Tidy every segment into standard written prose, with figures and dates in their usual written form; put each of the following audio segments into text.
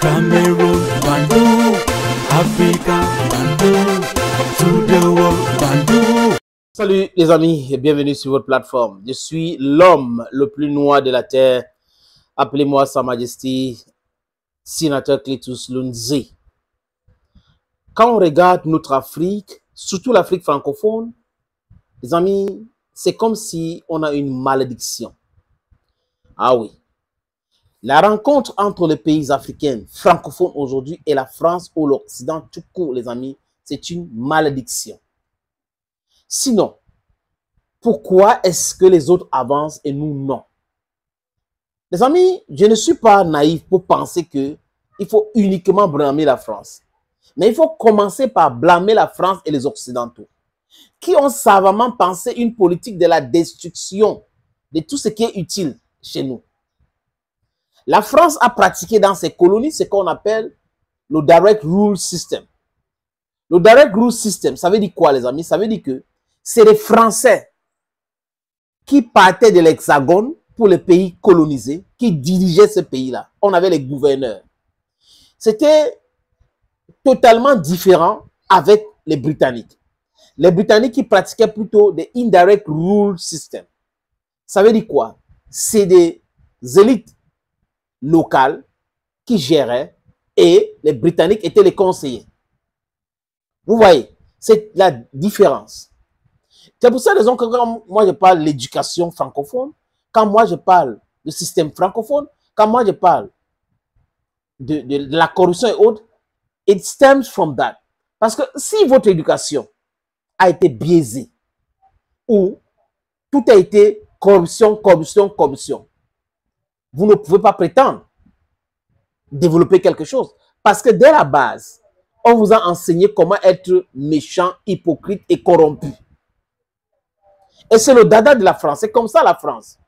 Cameroon, Bandung, Africa, Bandung, to the world, Bandung. Salut les amis et bienvenue sur votre plateforme. Je suis l'homme le plus noir de la terre. Appelez-moi Sa Majesté, sénateur Cletus Lunzi. Quand on regarde notre Afrique, surtout l'Afrique francophone, les amis, c'est comme si on a une malédiction. Ah oui. La rencontre entre les pays africains francophones aujourd'hui et la France ou l'Occident tout court, les amis, c'est une malédiction. Sinon, pourquoi est-ce que les autres avancent et nous non? Les amis, je ne suis pas naïf pour penser qu'il faut uniquement blâmer la France. Mais il faut commencer par blâmer la France et les Occidentaux, qui ont savamment pensé une politique de la destruction de tout ce qui est utile chez nous. La France a pratiqué dans ses colonies ce qu'on appelle le Direct Rule System. Le Direct Rule System, ça veut dire quoi les amis? Ça veut dire que c'est les Français qui partaient de l'Hexagone pour les pays colonisés, qui dirigeaient ce pays-là. On avait les gouverneurs. C'était totalement différent avec les Britanniques. Les Britanniques qui pratiquaient plutôt des Indirect Rule System. Ça veut dire quoi? C'est des élites locales qui géraient et les Britanniques étaient les conseillers. Vous voyez, c'est la différence. C'est pour ça que quand moi je parle de l'éducation francophone, quand moi je parle du système francophone, quand moi je parle de la corruption et autres, it stems from that. Parce que si votre éducation a été biaisée, ou tout a été corruption, corruption, corruption, vous ne pouvez pas prétendre développer quelque chose. Parce que dès la base, on vous a enseigné comment être méchant, hypocrite et corrompu. Et c'est le dada de la France. C'est comme ça la France.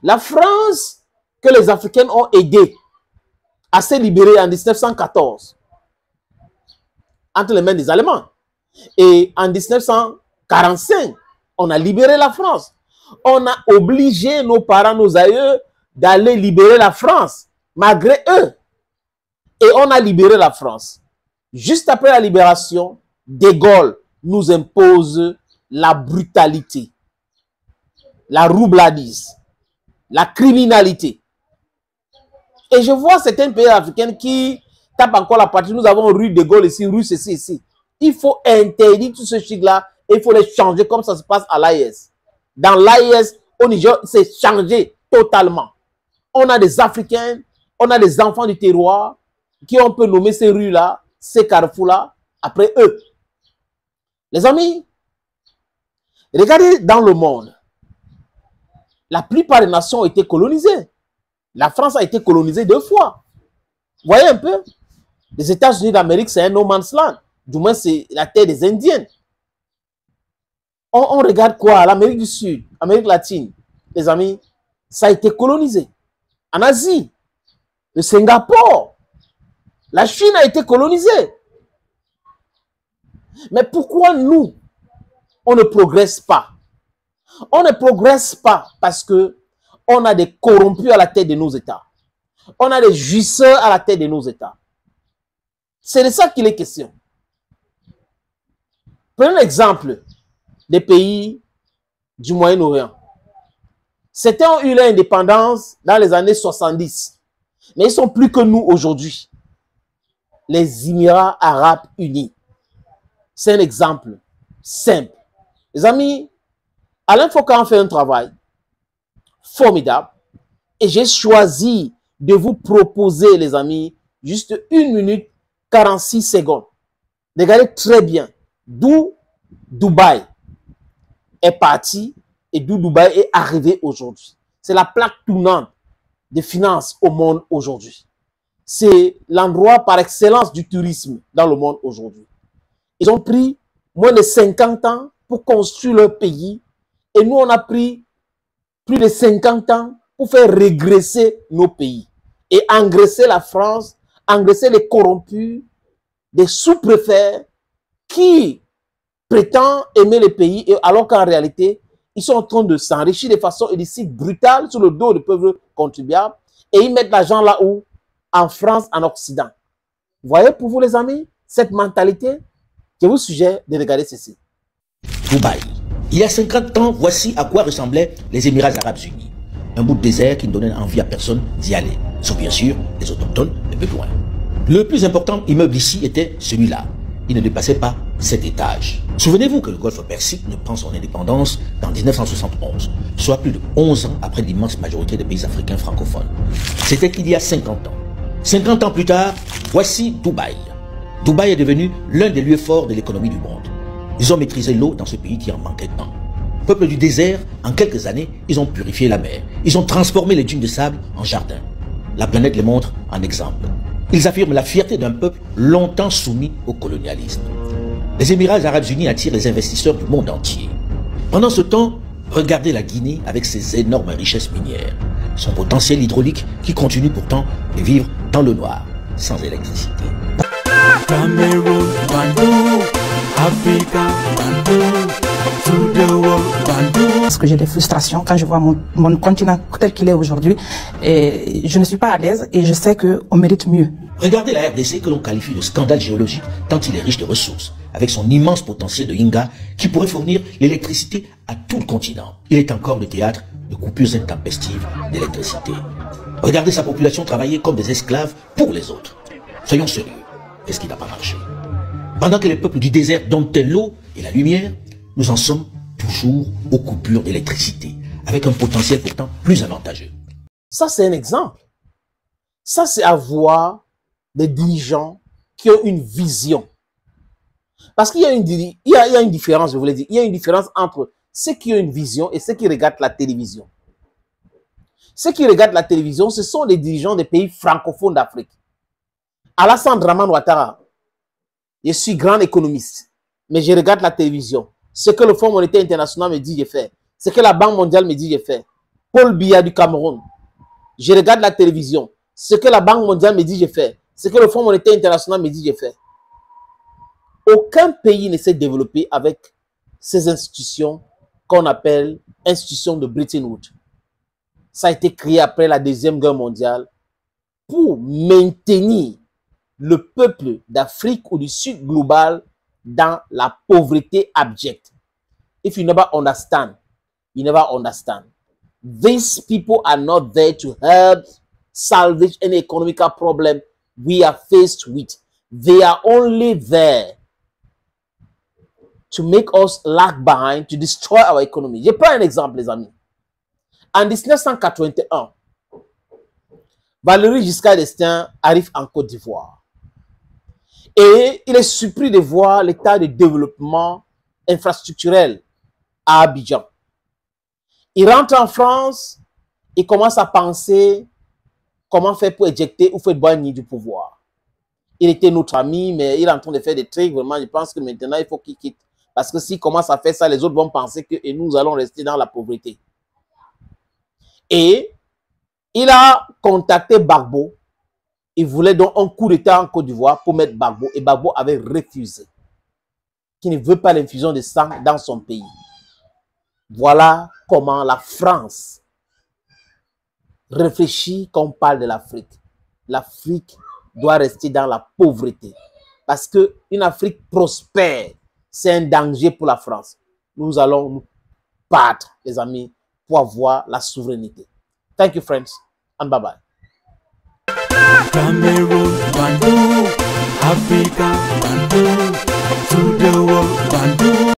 La France que les Africains ont aidé à se libérer en 1914 entre les mains des Allemands. Et en 1945, on a libéré la France. On a obligé nos parents, nos aïeux d'aller libérer la France, malgré eux. Et on a libéré la France. Juste après la libération, De Gaulle nous impose la brutalité, la roubladise, la criminalité. Et je vois certains pays africains qui tapent encore la patrie. Nous avons rue De Gaulle ici, rue ceci, ici. Il faut interdire tout ce chic-là et il faut les changer comme ça se passe à l'AIS. Dans l'AIS, au Niger, c'est changé totalement. On a des Africains, on a des enfants du terroir qui on peut nommer ces rues-là, ces carrefours-là, après eux. Les amis, regardez dans le monde, la plupart des nations ont été colonisées. La France a été colonisée 2 fois. Vous voyez un peu? Les États-Unis d'Amérique, c'est un no man's land. Du moins, c'est la terre des Indiens. On regarde quoi? L'Amérique du Sud, Amérique latine, les amis, ça a été colonisé. En Asie, le Singapour, la Chine a été colonisée. Mais pourquoi nous, on ne progresse pas? On ne progresse pas parce que on a des corrompus à la tête de nos États. On a des jouisseurs à la tête de nos États. C'est de ça qu'il est question. Prenons l'exemple des pays du Moyen-Orient. Certains ont eu leur indépendance dans les années 70. Mais ils ne sont plus que nous aujourd'hui. Les Émirats Arabes Unis. C'est un exemple simple. Les amis, Alain Foka a fait un travail formidable. Et j'ai choisi de vous proposer, les amis, juste 1 minute 46 secondes. Regardez très bien d'où Dubaï est parti et d'où Dubaï est arrivé aujourd'hui. C'est la plaque tournante des finances au monde aujourd'hui. C'est l'endroit par excellence du tourisme dans le monde aujourd'hui. Ils ont pris moins de 50 ans pour construire leur pays et nous, on a pris plus de 50 ans pour faire régresser nos pays et engraisser la France, engraisser les corrompus, des sous-préfets qui prétendent aimer le pays alors qu'en réalité, ils sont en train de s'enrichir de façon illicite, brutale, sur le dos du peuple contribuable et ils mettent l'argent là où en France, en Occident. Vous voyez pour vous les amis, cette mentalité, je vous suggère de regarder ceci. Dubaï. Il y a 50 ans, voici à quoi ressemblaient les Émirats Arabes Unis. Un bout de désert qui ne donnait envie à personne d'y aller, sauf bien sûr les autochtones les peu loin. Le plus important immeuble ici était celui-là. Il ne dépassait pas 7 étages. Souvenez-vous que le golfe Persique ne prend son indépendance qu'en 1971, soit plus de 11 ans après l'immense majorité des pays africains francophones. C'était il y a 50 ans. 50 ans plus tard, voici Dubaï. Dubaï est devenu l'un des lieux forts de l'économie du monde. Ils ont maîtrisé l'eau dans ce pays qui en manquait tant. Peuple du désert, en quelques années, ils ont purifié la mer. Ils ont transformé les dunes de sable en jardins. La planète les montre en exemple. Ils affirment la fierté d'un peuple longtemps soumis au colonialisme. Les Émirats Arabes Unis attirent les investisseurs du monde entier. Pendant ce temps, regardez la Guinée avec ses énormes richesses minières, son potentiel hydraulique qui continue pourtant de vivre dans le noir, sans électricité. Cameroon, Bandung, Africa, Bandung, to the world, Bandung. Parce que j'ai des frustrations quand je vois mon continent tel qu'il est aujourd'hui, et je ne suis pas à l'aise et je sais qu'on mérite mieux. Regardez la RDC que l'on qualifie de scandale géologique tant il est riche de ressources, avec son immense potentiel de Inga qui pourrait fournir l'électricité à tout le continent. Il est encore le théâtre de coupures intempestives d'électricité. Regardez sa population travailler comme des esclaves pour les autres. Soyons sérieux, est-ce qu'il n'a pas marché? Pendant que les peuples du désert domptaient l'eau et la lumière, nous en sommes toujours aux coupures d'électricité, avec un potentiel pourtant plus avantageux. Ça, c'est un exemple. Ça, c'est avoir des dirigeants qui ont une vision. Parce qu'il y a une différence, je voulais dire. Il y a une différence entre ceux qui ont une vision et ceux qui regardent la télévision. Ceux qui regardent la télévision, ce sont les dirigeants des pays francophones d'Afrique. Alassane Dramane Ouattara, je suis grand économiste, mais je regarde la télévision. Ce que le Fonds monétaire international me dit, je fais. Ce que la Banque mondiale me dit, je fais. Paul Biya du Cameroun, je regarde la télévision. Ce que la Banque mondiale me dit, je fais. Ce que le Fonds monétaire international me dit, je fais. Aucun pays ne s'est développé avec ces institutions qu'on appelle institutions de Bretton Woods. Ça a été créé après la Deuxième Guerre mondiale pour maintenir le peuple d'Afrique ou du Sud global dans la pauvreté abjecte. If you never understand, you never understand. These people are not there to help salvage any economical problem we are faced with. They are only there to make us lag behind, to destroy our economy. Je prends un exemple, les amis. En 1981, Valéry Giscard d'Estaing arrive en Côte d'Ivoire. Et il est surpris de voir l'état de développement infrastructurel à Abidjan. Il rentre en France, il commence à penser comment faire pour éjecter Houphouët-Boigny du pouvoir. Il était notre ami, mais il est en train de faire des trucs. Vraiment, je pense que maintenant, il faut qu'il quitte. Parce que s'il commence à faire ça, les autres vont penser que nous allons rester dans la pauvreté. Et il a contacté Gbagbo. Il voulait donc un coup d'État en Côte d'Ivoire pour mettre Gbagbo. Et Gbagbo avait refusé. Qui ne veut pas l'infusion de sang dans son pays. Voilà comment la France réfléchit quand on parle de l'Afrique. L'Afrique doit rester dans la pauvreté. Parce qu'une Afrique prospère, c'est un danger pour la France. Nous allons nous battre, les amis, pour avoir la souveraineté. Thank you, friends, and bye-bye. Cameroon, Bandung, Africa, Bandung, to the world, Bandung.